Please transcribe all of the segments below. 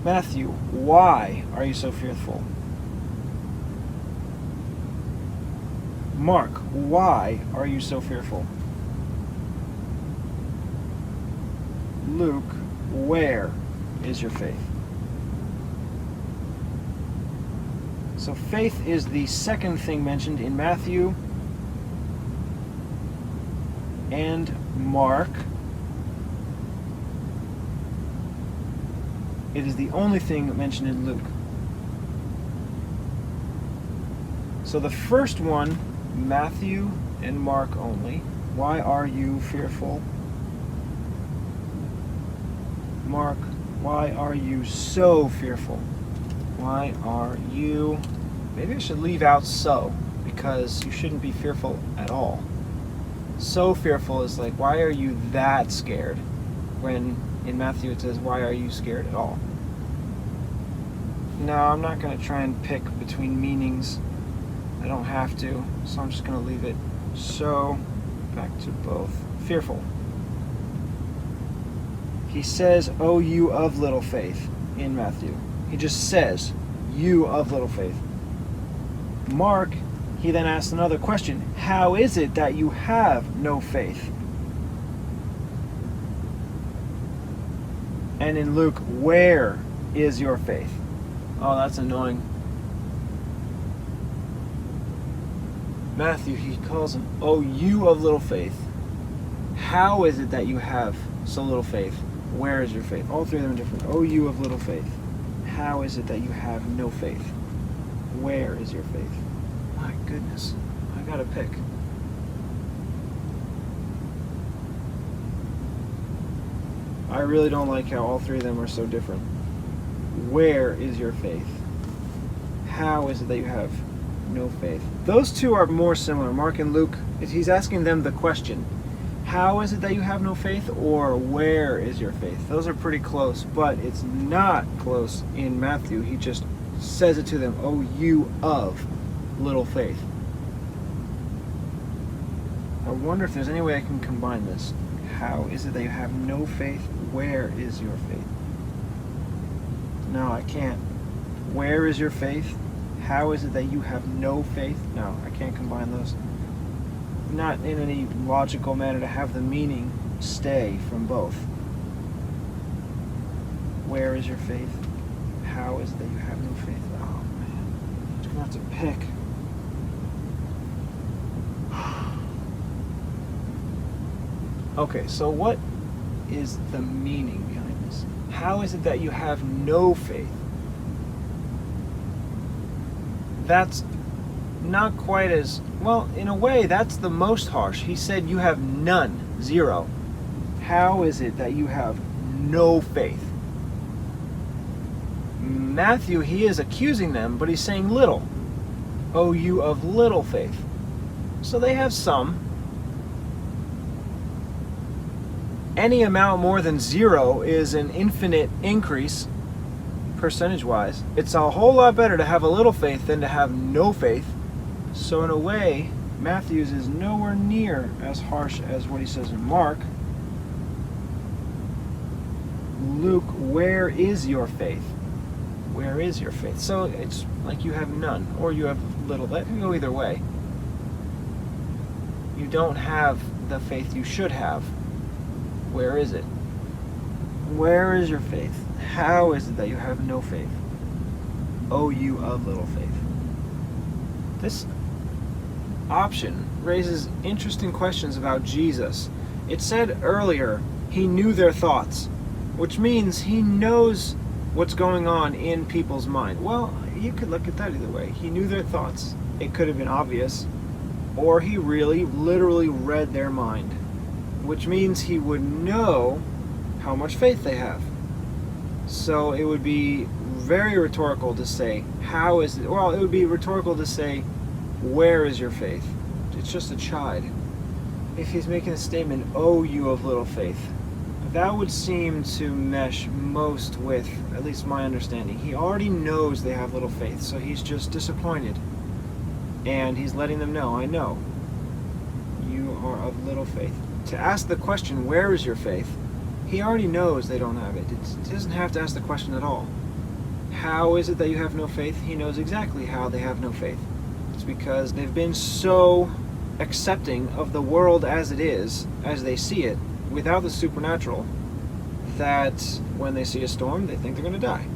Matthew, why are you so fearful? Mark, why are you so fearful? Luke, where is your faith? So faith is the second thing mentioned in Matthew and Mark. It is the only thing mentioned in Luke. So the first one, Matthew and Mark only. Why are you fearful? Mark, why are you so fearful? Why are you... Maybe I should leave out so, because you shouldn't be fearful at all. So fearful is like, why are you that scared? When in Matthew it says, why are you scared at all? No, I'm not going to try and pick between meanings. I don't have to, so I'm just going to leave it so, back to both. Fearful. He says, "O you of little faith," in Matthew. He just says, "You of little faith." Mark, he then asks another question. How is it that you have no faith? And in Luke, where is your faith? Oh, that's annoying. Matthew, he calls him, "Oh, you of little faith. How is it that you have so little faith? Where is your faith?" All three of them are different. "Oh, you of little faith. How is it that you have no faith? Where is your faith?" My goodness, I gotta pick. I really don't like how all three of them are so different. Where is your faith? How is it that you have no faith? Those two are more similar. Mark and Luke, he's asking them the question. How is it that you have no faith, or where is your faith? Those are pretty close, but it's not close in Matthew. He just says it to them, "Oh, you of little faith." I wonder if there's any way I can combine this. How is it that you have no faith? Where is your faith? No, I can't. Where is your faith? How is it that you have no faith? No, I can't combine those. Not in any logical manner to have the meaning stay from both. Where is your faith? How is it that you have no faith? Oh man, I'm gonna have to pick. Okay, so what is the meaning behind this? How is it that you have no faith? That's not quite as, well, in a way, that's the most harsh. He said you have none, zero. How is it that you have no faith? Matthew, he is accusing them, but he's saying little. "Oh, you of little faith." So they have some. Any amount more than zero is an infinite increase, percentage-wise. It's a whole lot better to have a little faith than to have no faith. So in a way, Matthew's is nowhere near as harsh as what he says in Mark. Luke, where is your faith? Where is your faith? So it's like you have none, or you have little. That can go either way. You don't have the faith you should have. Where is it? Where is your faith? How is it that you have no faith? "Oh, you of little faith." This option raises interesting questions about Jesus. It said earlier, he knew their thoughts, which means he knows what's going on in people's mind. Well, you could look at that either way. He knew their thoughts. It could have been obvious, or he really, literally read their mind, which means he would know how much faith they have. So it would be very rhetorical to say, how is it? Well, it would be rhetorical to say, where is your faith? It's just a chide. If he's making a statement, "Oh, you of little faith," that would seem to mesh most with, at least my understanding. He already knows they have little faith, so he's just disappointed. And he's letting them know, "I know. You are of little faith." To ask the question, "Where is your faith?" he already knows they don't have it. He doesn't have to ask the question at all. How is it that you have no faith? He knows exactly how they have no faith. It's because they've been so accepting of the world as it is, as they see it, without the supernatural, that when they see a storm, they think they're going to die.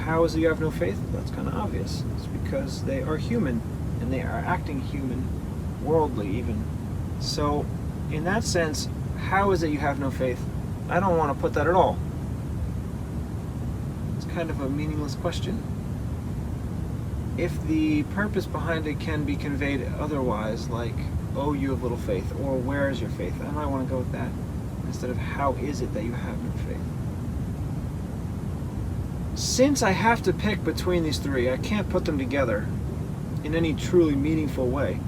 How is it you have no faith? That's kind of obvious. It's because they are human, and they are acting human, worldly even. So, in that sense, how is it you have no faith? I don't want to put that at all. It's kind of a meaningless question. If the purpose behind it can be conveyed otherwise, like, oh, you have little faith, or where is your faith? I might want to go with that, instead of how is it that you have no faith. Since I have to pick between these three, I can't put them together in any truly meaningful way.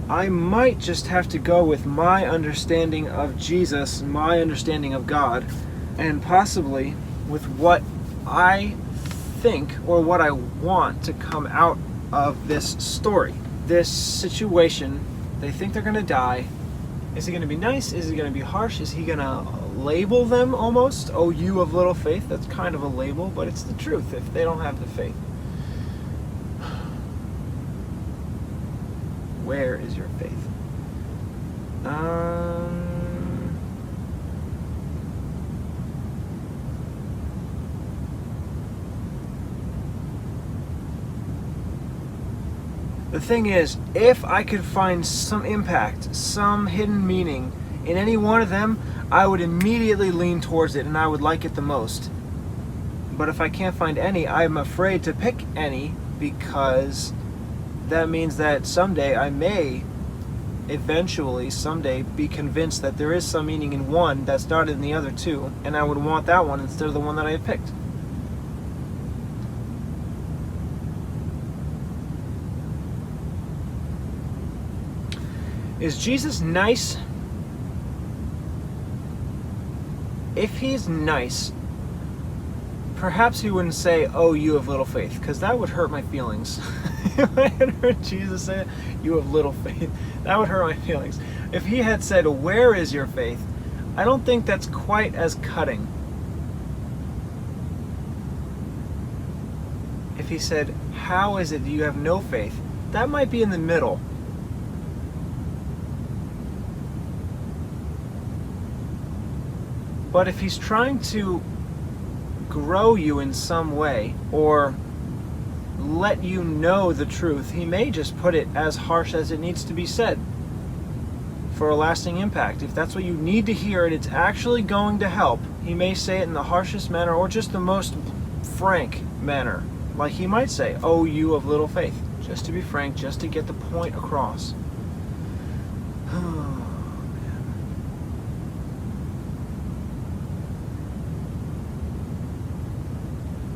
I might just have to go with my understanding of Jesus, my understanding of God, and possibly with what I think or what I want to come out of this story. This situation, they think they're going to die. Is he going to be nice? Is he going to be harsh? Is he going to label them almost? Oh, you of little faith. That's kind of a label, but it's the truth if they don't have the faith. Where is your faith? The thing is, if I could find some impact, some hidden meaning in any one of them, I would immediately lean towards it and I would like it the most. But if I can't find any, I'm afraid to pick any, because that means that someday I may eventually someday be convinced that there is some meaning in one that's not in the other two, and I would want that one instead of the one that I had picked. Is Jesus nice? If he's nice, perhaps he wouldn't say, oh, you have little faith, because that would hurt my feelings. If I had heard Jesus say, you have little faith, that would hurt my feelings. If he had said, where is your faith? I don't think that's quite as cutting. If he said, how is it that you have no faith? That might be in the middle. But if he's trying to grow you in some way, or let you know the truth, he may just put it as harsh as it needs to be said for a lasting impact. If that's what you need to hear and it's actually going to help, he may say it in the harshest manner or just the most frank manner. Like he might say, oh, you of little faith, just to be frank, just to get the point across.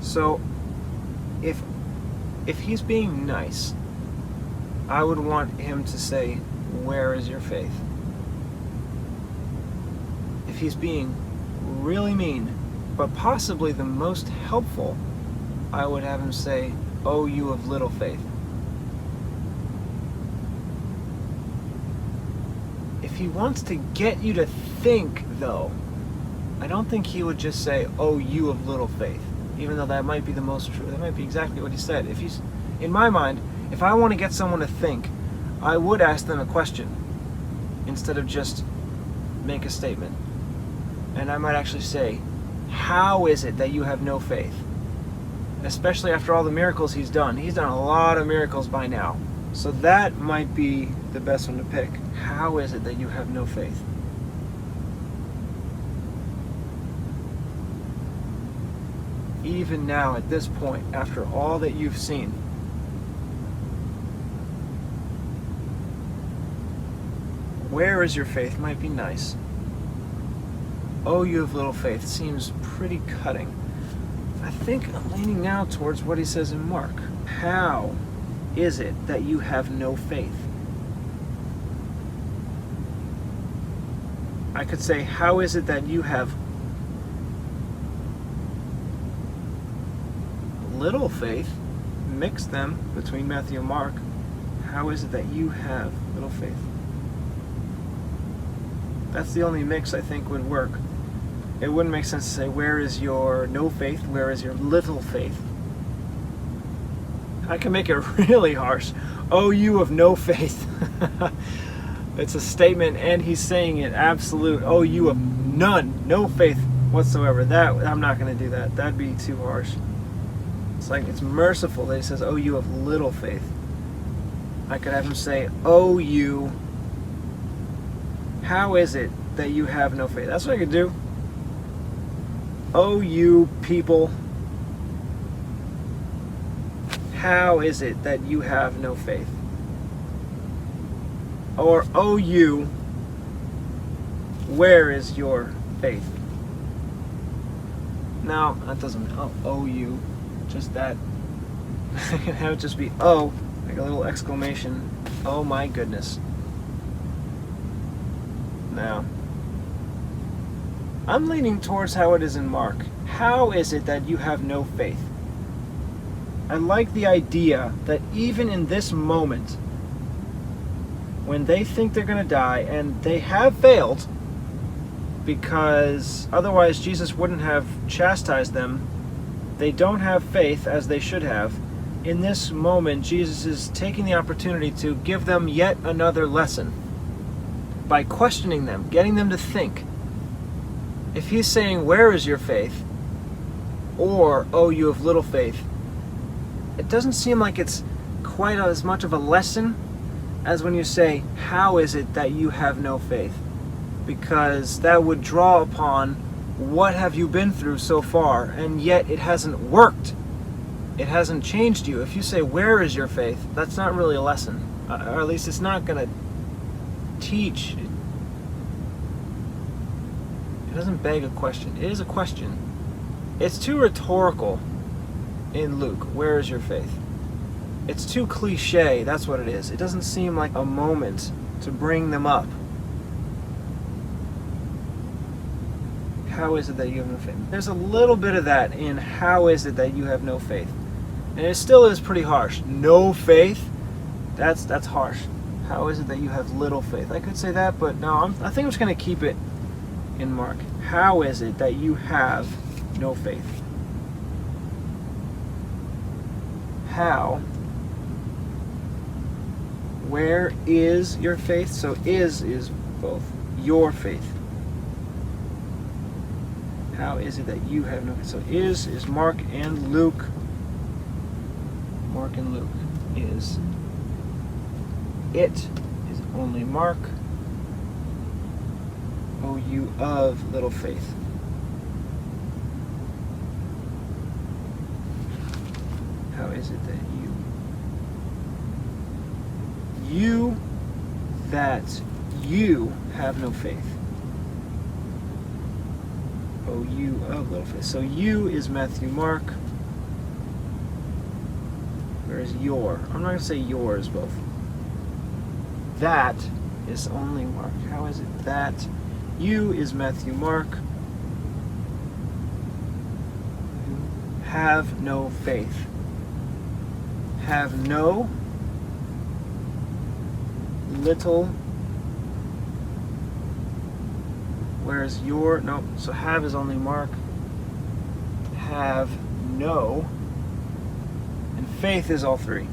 So, if he's being nice, I would want him to say, where is your faith? If he's being really mean, but possibly the most helpful, I would have him say, oh, you of little faith. If he wants to get you to think, though, I don't think he would just say, oh, you of little faith. Even though that might be the most true. That might be exactly what he said. If he's, in my mind, if I want to get someone to think, I would ask them a question instead of just make a statement. And I might actually say, how is it that you have no faith? Especially after all the miracles he's done. He's done a lot of miracles by now. So that might be the best one to pick. How is it that you have no faith? Even now, at this point, after all that you've seen, where is your faith might be nice. Oh, you have little faith seems pretty cutting. I think I'm leaning now towards what he says in Mark. How is it that you have no faith? I could say, how is it that you have little faith? Mix them between Matthew and Mark. How is it that you have little faith? That's the only mix I think would work. It wouldn't make sense to say, where is your no faith? Where is your little faith? I can make it really harsh. Oh, you of no faith. It's a statement, and he's saying it absolute. Oh, you of none, no faith whatsoever. That I'm not going to do that. That'd be too harsh. It's like it's merciful that he says, oh, you of little faith. I could have him say, oh, you, how is it that you have no faith? That's what I could do. Oh, you people, how is it that you have no faith? Or, oh, you, where is your faith? Now, that doesn't, oh, you, just that. I can have it just be, oh, like a little exclamation, oh my goodness. Now, I'm leaning towards how it is in Mark. How is it that you have no faith? I like the idea that even in this moment, when they think they're going to die, and they have failed, because otherwise Jesus wouldn't have chastised them, they don't have faith as they should have. In this moment, Jesus is taking the opportunity to give them yet another lesson by questioning them, getting them to think. If he's saying, where is your faith? Or, oh, you have little faith, it doesn't seem like it's quite as much of a lesson as when you say, how is it that you have no faith? Because that would draw upon what have you been through so far, and yet it hasn't worked. It hasn't changed you. If you say, where is your faith? That's not really a lesson. Or at least it's not going to teach. It doesn't beg a question. It is a question. It's too rhetorical in Luke. Where is your faith? It's too cliche. That's what it is. It doesn't seem like a moment to bring them up. How is it that you have no faith? There's a little bit of that in how is it that you have no faith. And it still is pretty harsh. No faith? That's harsh. How is it that you have little faith? I could say that, but no, I think I'm just going to keep it in Mark. How is it that you have no faith? How? Where is your faith? So is both your faith. How is it that you have no faith? So is Mark and Luke. Mark and Luke is it is only Mark. O you of little faith. How is it that you have no faith? O you of little faith. So you is Matthew, Mark. Whereas your, I'm not going to say yours both. That is only Mark. How is it that? You is Matthew, Mark. Have no faith. Have no, little. Whereas your, no, so have is only Mark. Have no. And faith is all three.